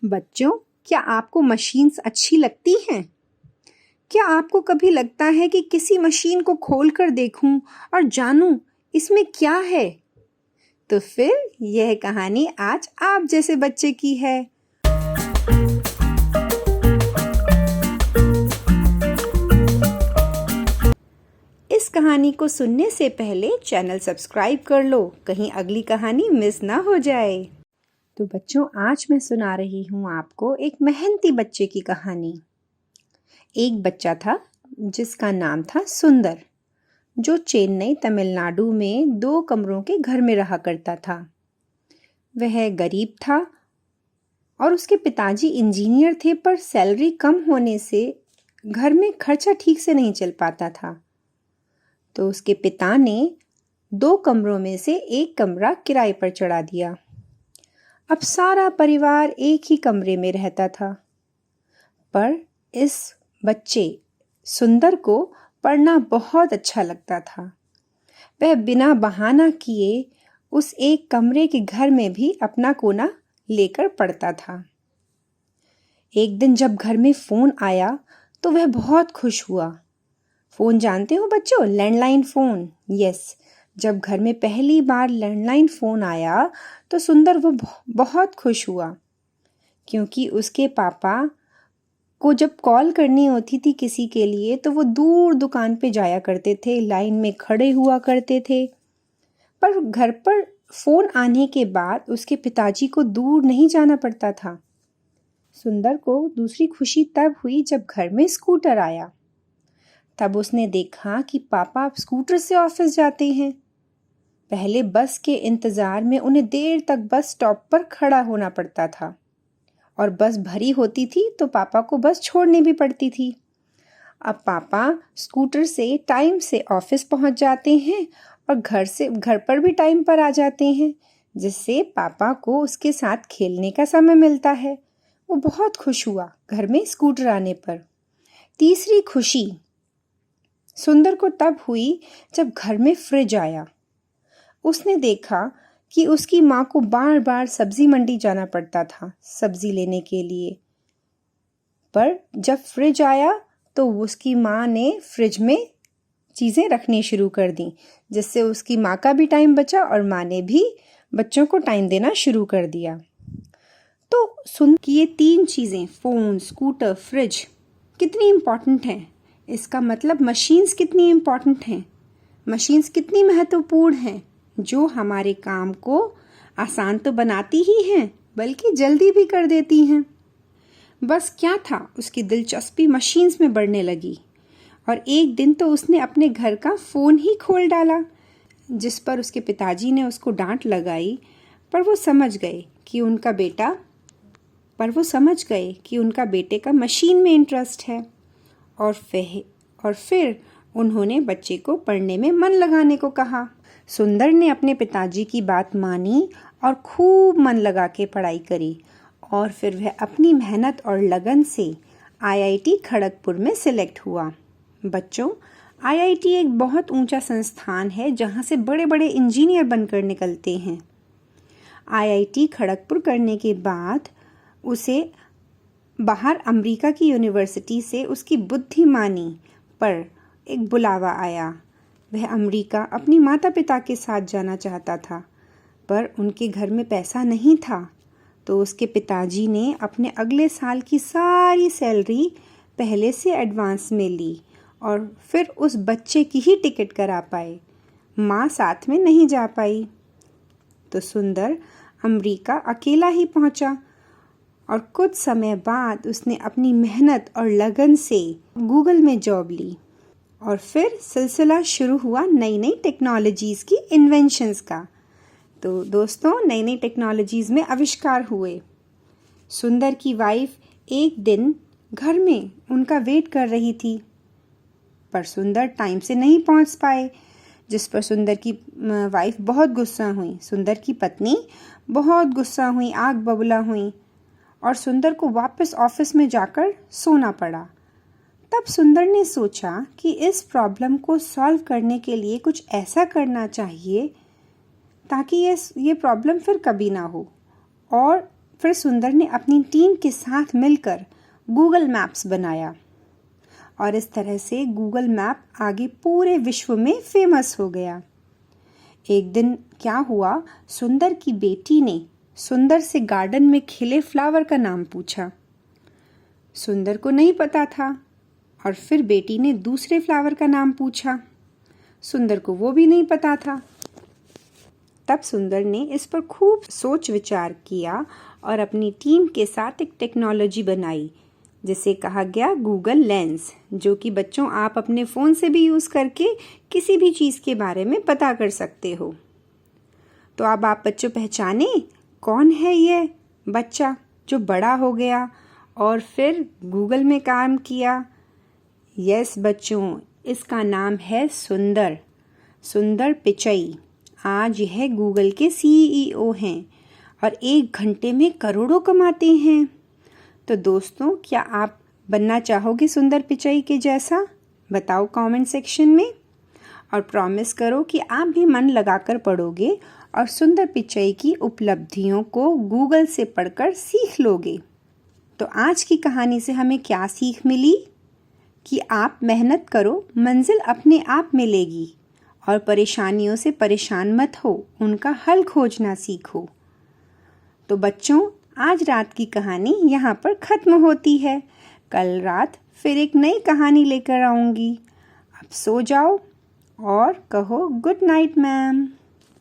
बच्चों, क्या आपको मशीन्स अच्छी लगती हैं? क्या आपको कभी लगता है कि किसी मशीन को खोलकर देखूं और जानूं इसमें क्या है? तो फिर यह कहानी आज आप जैसे बच्चे की है। इस कहानी को सुनने से पहले चैनल सब्सक्राइब कर लो, कहीं अगली कहानी मिस ना हो जाए। तो बच्चों, आज मैं सुना रही हूँ आपको एक मेहनती बच्चे की कहानी। एक बच्चा था जिसका नाम था सुंदर, जो चेन्नई तमिलनाडु में 2 कमरों के घर में रहा करता था। वह गरीब था और उसके पिताजी इंजीनियर थे, पर सैलरी कम होने से घर में खर्चा ठीक से नहीं चल पाता था। तो उसके पिता ने 2 कमरों में से एक कमरा किराए पर चढ़ा दिया। अब सारा परिवार एक ही कमरे में रहता था। पर इस बच्चे सुंदर को पढ़ना बहुत अच्छा लगता था। वह बिना बहाना किए उस एक कमरे के घर में भी अपना कोना लेकर पढ़ता था। एक दिन जब घर में फोन आया तो वह बहुत खुश हुआ। फोन जानते हो बच्चों, लैंडलाइन फोन। यस, जब घर में पहली बार लैंडलाइन फोन आया तो सुंदर वो बहुत खुश हुआ, क्योंकि उसके पापा को जब कॉल करनी होती थी किसी के लिए तो वो दूर दुकान पे जाया करते थे, लाइन में खड़े हुआ करते थे। पर घर पर फोन आने के बाद उसके पिताजी को दूर नहीं जाना पड़ता था। सुंदर को दूसरी खुशी तब हुई जब घर में स्कूटर आया। तब उसने देखा कि पापा स्कूटर से ऑफिस जाते हैं। पहले बस के इंतजार में उन्हें देर तक बस स्टॉप पर खड़ा होना पड़ता था, और बस भरी होती थी तो पापा को बस छोड़नी भी पड़ती थी। अब पापा स्कूटर से टाइम से ऑफिस पहुंच जाते हैं और घर पर भी टाइम पर आ जाते हैं, जिससे पापा को उसके साथ खेलने का समय मिलता है। वो बहुत खुश हुआ घर में स्कूटर आने पर। तीसरी खुशी सुंदर को तब हुई जब घर में फ्रिज आया। उसने देखा कि उसकी माँ को बार बार सब्जी मंडी जाना पड़ता था सब्जी लेने के लिए, पर जब फ्रिज आया तो उसकी माँ ने फ्रिज में चीज़ें रखनी शुरू कर दी, जिससे उसकी माँ का भी टाइम बचा और माँ ने भी बच्चों को टाइम देना शुरू कर दिया। तो सुन कि ये 3 चीज़ें, फ़ोन, स्कूटर, फ्रिज, कितनी इम्पॉर्टेंट हैं। इसका मतलब मशीन्स कितनी इम्पॉर्टेंट हैं, मशीन्स कितनी महत्वपूर्ण हैं, जो हमारे काम को आसान तो बनाती ही हैं बल्कि जल्दी भी कर देती हैं। बस क्या था, उसकी दिलचस्पी मशीन्स में बढ़ने लगी और एक दिन तो उसने अपने घर का फ़ोन ही खोल डाला, जिस पर उसके पिताजी ने उसको डांट लगाई। पर वो समझ गए कि उनका बेटे का मशीन में इंटरेस्ट है, और फिर उन्होंने बच्चे को पढ़ने में मन लगाने को कहा। सुंदर ने अपने पिताजी की बात मानी और खूब मन लगा के पढ़ाई करी, और फिर वह अपनी मेहनत और लगन से आईआईटी खड़गपुर में सिलेक्ट हुआ। बच्चों, आईआईटी एक बहुत ऊंचा संस्थान है जहां से बड़े बड़े इंजीनियर बनकर निकलते हैं। आईआईटी खड़गपुर करने के बाद उसे बाहर अमेरिका की यूनिवर्सिटी से उसकी बुद्धिमानी पर एक बुलावा आया। वह अमेरिका अपनी माता पिता के साथ जाना चाहता था, पर उनके घर में पैसा नहीं था। तो उसके पिताजी ने अपने अगले साल की सारी सैलरी पहले से एडवांस में ली और फिर उस बच्चे की ही टिकट करा पाए। माँ साथ में नहीं जा पाई। तो सुंदर अमेरिका अकेला ही पहुंचा, और कुछ समय बाद उसने अपनी मेहनत और लगन से गूगल में जॉब ली, और फिर सिलसिला शुरू हुआ नई नई टेक्नोलॉजीज़ की इन्वेंशंस का। तो दोस्तों, नई नई टेक्नोलॉजीज़ में आविष्कार हुए। सुंदर की वाइफ एक दिन घर में उनका वेट कर रही थी, पर सुंदर टाइम से नहीं पहुंच पाए, जिस पर सुंदर की वाइफ बहुत गुस्सा हुई। सुंदर की पत्नी बहुत गुस्सा हुई, आग बबूला हुई, और सुंदर को वापस ऑफिस में जाकर सोना पड़ा। तब सुंदर ने सोचा कि इस प्रॉब्लम को सॉल्व करने के लिए कुछ ऐसा करना चाहिए ताकि ये प्रॉब्लम फिर कभी ना हो, और फिर सुंदर ने अपनी टीम के साथ मिलकर गूगल मैप्स बनाया और इस तरह से गूगल मैप आगे पूरे विश्व में फेमस हो गया। एक दिन क्या हुआ, सुंदर की बेटी ने सुंदर से गार्डन में खिले फ्लावर का नाम पूछा। सुंदर को नहीं पता था और फिर बेटी ने दूसरे फ्लावर का नाम पूछा। सुंदर को वो भी नहीं पता था। तब सुंदर ने इस पर खूब सोच विचार किया और अपनी टीम के साथ एक टेक्नोलॉजी बनाई जिसे कहा गया गूगल लेंस, जो कि बच्चों आप अपने फ़ोन से भी यूज़ करके किसी भी चीज़ के बारे में पता कर सकते हो। तो अब आप बच्चों पहचाने कौन है ये बच्चा जो बड़ा हो गया और फिर गूगल में काम किया? यस बच्चों, इसका नाम है सुंदर, सुंदर पिचई। आज यह गूगल के CEO हैं और 1 घंटे में करोड़ों कमाते हैं। तो दोस्तों, क्या आप बनना चाहोगे सुंदर पिचई के जैसा? बताओ कमेंट सेक्शन में और प्रॉमिस करो कि आप भी मन लगाकर पढ़ोगे और सुंदर पिचई की उपलब्धियों को गूगल से पढ़कर सीख लोगे। तो आज की कहानी से हमें क्या सीख मिली? कि आप मेहनत करो, मंजिल अपने आप मिलेगी और परेशानियों से परेशान मत हो, उनका हल खोजना सीखो। तो बच्चों, आज रात की कहानी यहाँ पर ख़त्म होती है। कल रात फिर एक नई कहानी लेकर आऊँगी। अब सो जाओ और कहो गुड नाइट मैम।